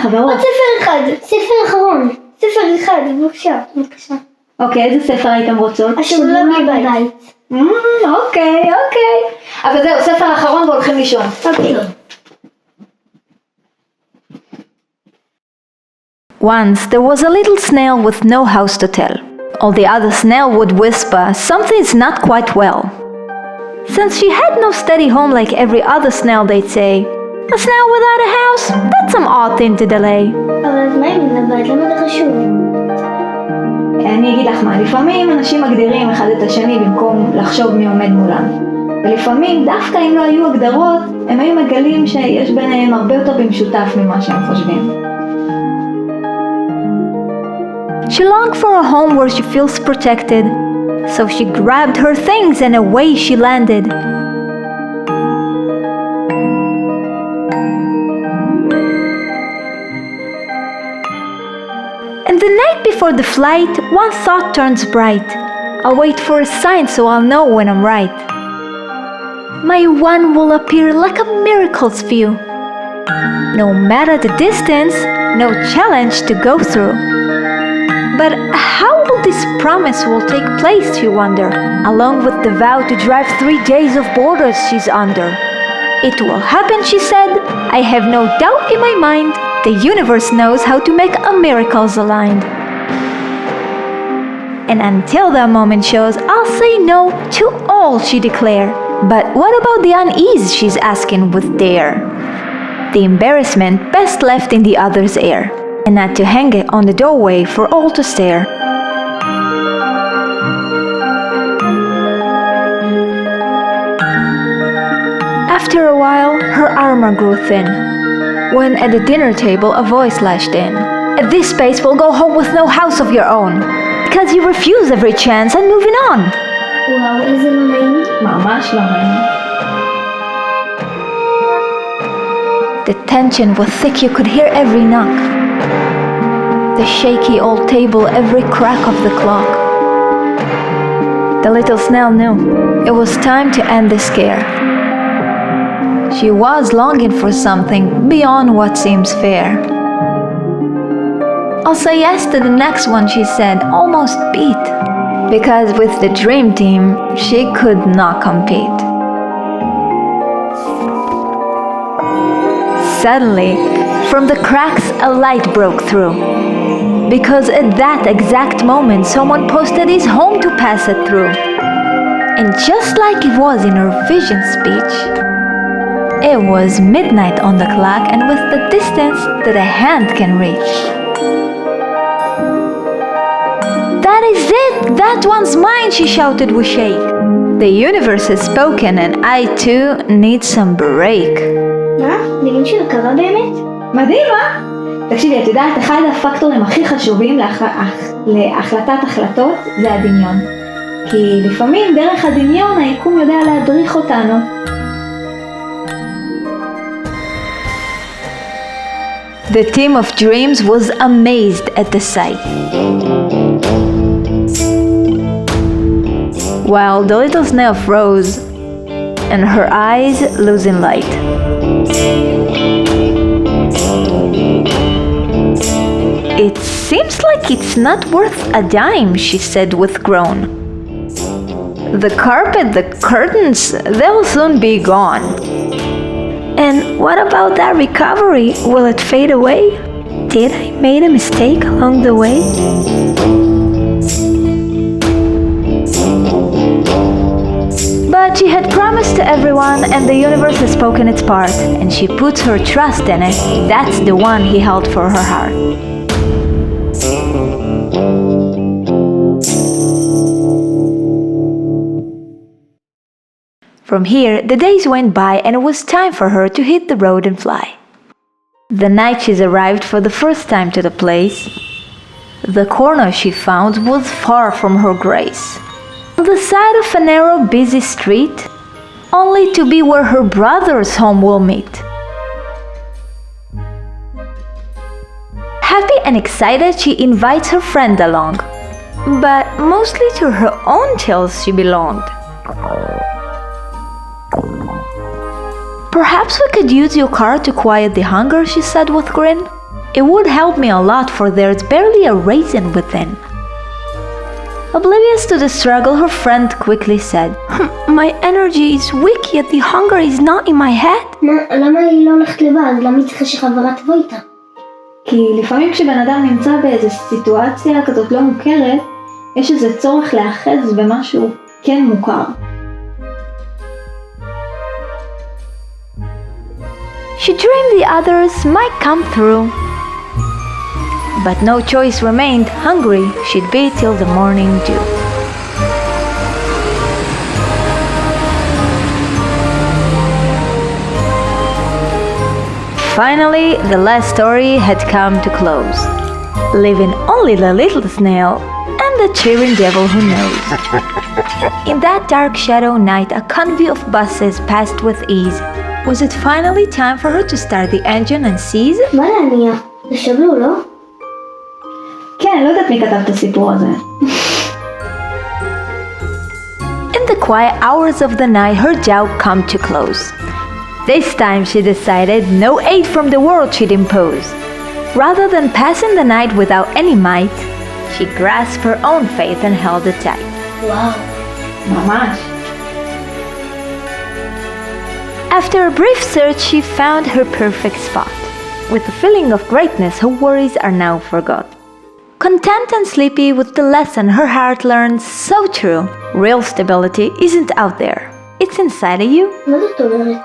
חברות. עוד ספר אחד, ספר אחרון. ספר אחד, בבקשה. אוקיי, איזה ספר הייתם רוצות? השבוע בלי בית. אוקיי. אבל זהו, ספר אחרון והולכים לישון. אוקיי. Once there was a little snail with no house to tell. All the other snail would whisper, something's not quite well. Since she had no steady home like every other snail, they'd say, a snail without a house? That's some odd thing to delay. אבל אז מה אם אין לבית? למה זה חשוב? אני אגיד לך מה, לפעמים אנשים מגדירים אחד את השני במקום לחשוב מי עומד מולם. ולפעמים, דווקא אם לא היו הגדרות, הם היו מגלים שיש ביניהם הרבה יותר במשותף ממה שהם חושבים. She longed for a home where she feels protected, so she grabbed her things and away she landed. And the night before the flight, one thought turns bright. I'll wait for a sign so I'll know when I'm right. My one will appear like a miracle's view. No matter the distance, no challenge to go through. But how will this promise will take place, you wonder, along with the vow to drive 3 days of borders she's under? It will happen, she said. I have no doubt in my mind. The universe knows how to make a miracles aligned. And until that moment shows, I'll say no to all she declared. But what about the unease she's asking with dare? The embarrassment best left in the other's air, and not to hang it on the doorway for all to stare. After a while, her armor grew thin, when at the dinner table a voice lashed in. At this pace we'll go home with no house of your own, because you refuse every chance and moving on. וואו, איזה לא נעים. ממש לא נעים. The tension was thick, you could hear every knock. The shaky old table, every crack of the clock. The little snail knew it was time to end the scare. She was longing for something beyond what seems fair. I'll say yes to the next one, she said, almost beat. Because with the dream team, she could not compete. Suddenly, from the cracks, a light broke through. Because at that exact moment, someone posted his home to pass it through. And just like it was in her vision speech, it was midnight on the clock and with the distance that a hand can reach. That is it! That one's mine, she shouted with shake. The universe has spoken and I too need some break. מה? נראים שזה קרה באמת? מדהים, אה? תקשיבי, את יודעת, אחד הפקטורים הכי חשובים להחלטת החלטות זה הדמיון. כי לפעמים דרך הדמיון היקום יודע להדריך אותנו. The team of dreams was amazed at the sight. While the little snail froze and her eyes losing light. It seems like it's not worth a dime, she said with groan. The carpet, the curtains, they'll soon be gone. And what about that recovery? Will it fade away? Did I make a mistake along the way? But she had promised to everyone and the universe has spoken its part, and she puts her trust in it. That's the one he held for her heart. From here, the days went by and it was time for her to hit the road and fly. The night she's arrived for the first time to the place, the corner she found was far from her grace. On the side of a narrow, busy street, only to be where her brother's home will meet. Happy and excited, she invites her friend along, but mostly to her own tales she belonged. Perhaps we could use your car to quiet the hunger, she said with grin. It would help me a lot, for there's barely a raisin within. Oblivious to the struggle, her friend quickly said, My energy is weak, yet the hunger is not in my head. למה היא לא הולכת לבד? למה היא צריכה שחברה תבוא איתה? כי לפעמים כשבן אדם נמצא באיזו סיטואציה כזאת לא מוכרת, יש איזה צורך להאחז במשהו כן מוכר. She dreamed the others might come through. But no choice remained. Hungry she'd be till the morning dew. Finally, the last story had come to close, leaving only the little snail and the cheering devil who knows. In that dark shadow night, a convoy of buses passed with ease. Was it finally time for her to start the engine and seize? מה להניע? זה שבלו, לא? כן, לא יודעת מי כתב את הסיפור הזה. In the quiet hours of the night, her job came to close. This time she decided no aid from the world she'd impose. Rather than passing the night without any might, she grasped her own faith and held it tight. וואו. ממש. After a brief search, she found her perfect spot. With a feeling of greatness, her worries are now forgot. Content and sleepy with the lesson her heart learned so true, real stability isn't out there. It's inside of you. מה זאת אומרת?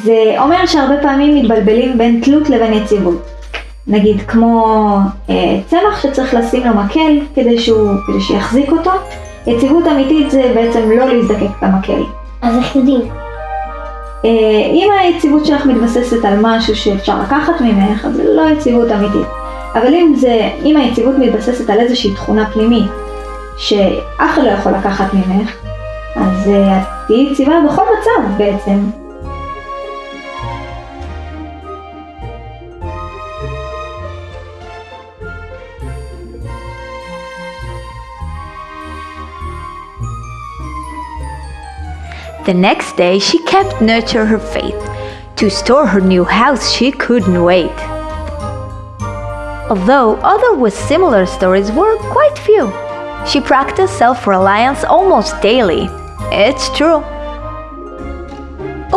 זה אומר שהרבה פעמים מתבלבלים בין תלות לבין יציבות. נגיד כמו צמח שצריך לשים לו מקל כדי שיחזיק אותו. יציבות אמיתית זה בעצם לא להזדקק את המקל. אז איך יודעים? אם היציבות שלך מתבססת על משהו שאפשר לקחת ממך, אז זה לא יציבות אמיתית. אבל אם היציבות מתבססת על איזושהי תכונה פנימית שאף אחד לא יכול לקחת ממך, אז את תהיי יציבה בכל מצב בעצם. The next day, she kept nurture her faith. To store her new house, she couldn't wait. Although other with similar stories were quite few, she practiced self-reliance almost daily. It's true.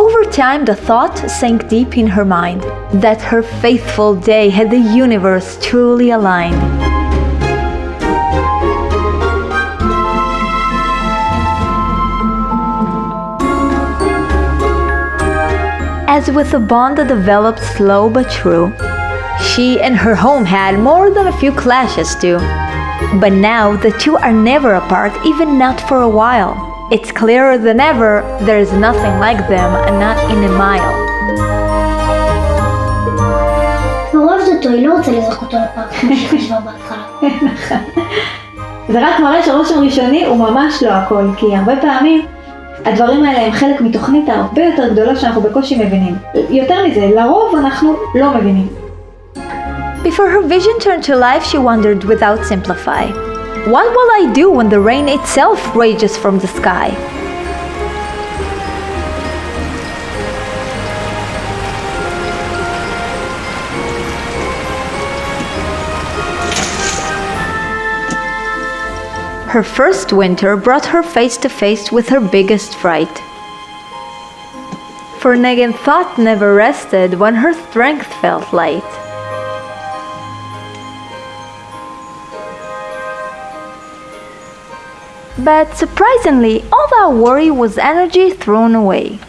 Over time, the thought sank deep in her mind that her faithful day had the universe truly aligned. As with a bond that developed slow but true, she and her home had more than a few clashes too. But now the two are never apart, even not for a while. It's clearer than ever, there is nothing like them, and not in a mile. אוהבת אותו, היא לא רוצה לזרוק אותו לפארק כמו שהיא חשבה בהתחלה. זה רק מראה שהרושם ראשוני הוא ממש לא הכל, כי הרבה פעמים הדברים האלה הם חלק מתוכנית הרבה יותר גדולה שאנחנו בקושי מבינים. יותר מזה, לרוב אנחנו לא מבינים. Before her vision turned to life, she wondered without simplify. What will I do when the rain itself rages from the sky? Her first winter brought her face to face with her biggest fright. For nagging thought never rested when her strength felt light. But surprisingly, all that worry was energy thrown away.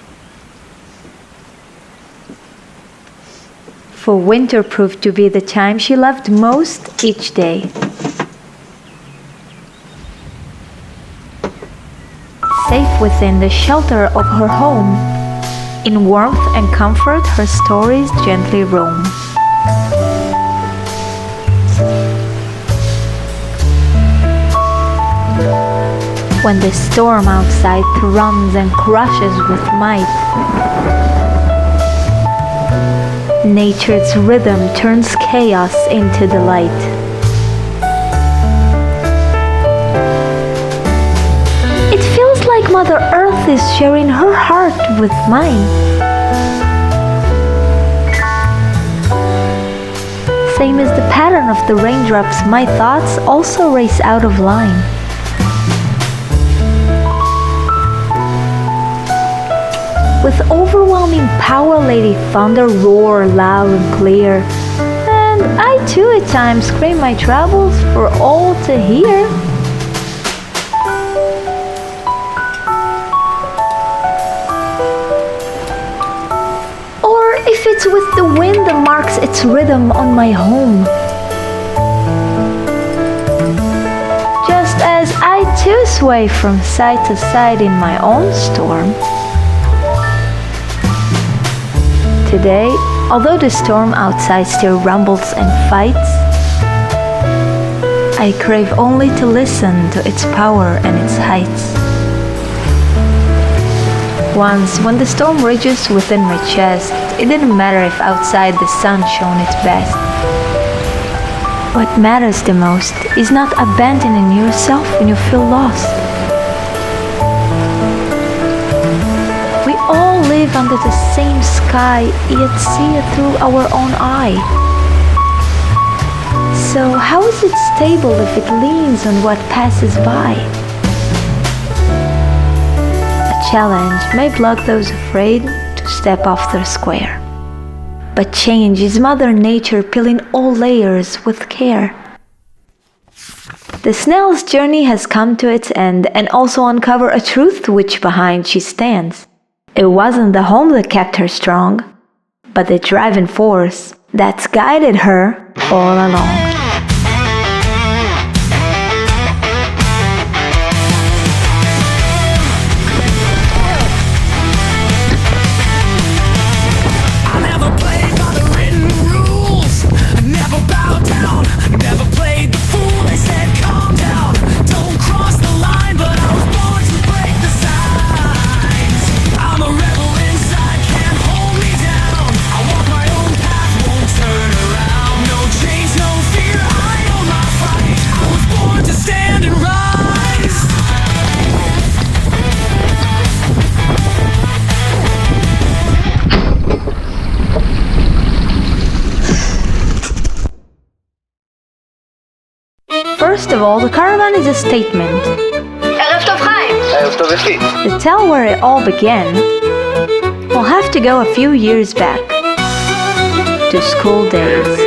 For winter proved to be the time she loved most each day. Safe within the shelter of her home, in warmth and comfort her stories gently roam. When the storm outside thrums and crushes with might, nature's rhythm turns chaos into delight. It feels like Mother Earth is sharing her heart with mine. Same as the pattern of the raindrops, my thoughts also race out of line. With overwhelming power, Lady Thunder roar loud and clear, and I too at times scream my troubles for all to hear. Or if it's with the wind that marks its rhythm on my home. Just as I too sway from side to side in my own storm. Today, although the storm outside still rumbles and fights, I crave only to listen to its power and its heights. Once, when the storm rages within my chest, it didn't matter if outside the sun shone its best. What matters the most is not abandoning yourself when you feel lost. We all live under the same sky, yet see it through our own eye. So how is it stable if it leans on what passes by? A challenge may block those afraid to step off their square. But change is Mother Nature peeling all layers with care. The snail's journey has come to its end and also uncover a truth which behind she stands. It wasn't the home that kept her strong, but the driving force that's guided her all along. First of all, the caravan is a statement. ערב טוב חיים! ערב טוב יפי. To tell where it all began, we'll have to go a few years back to school days.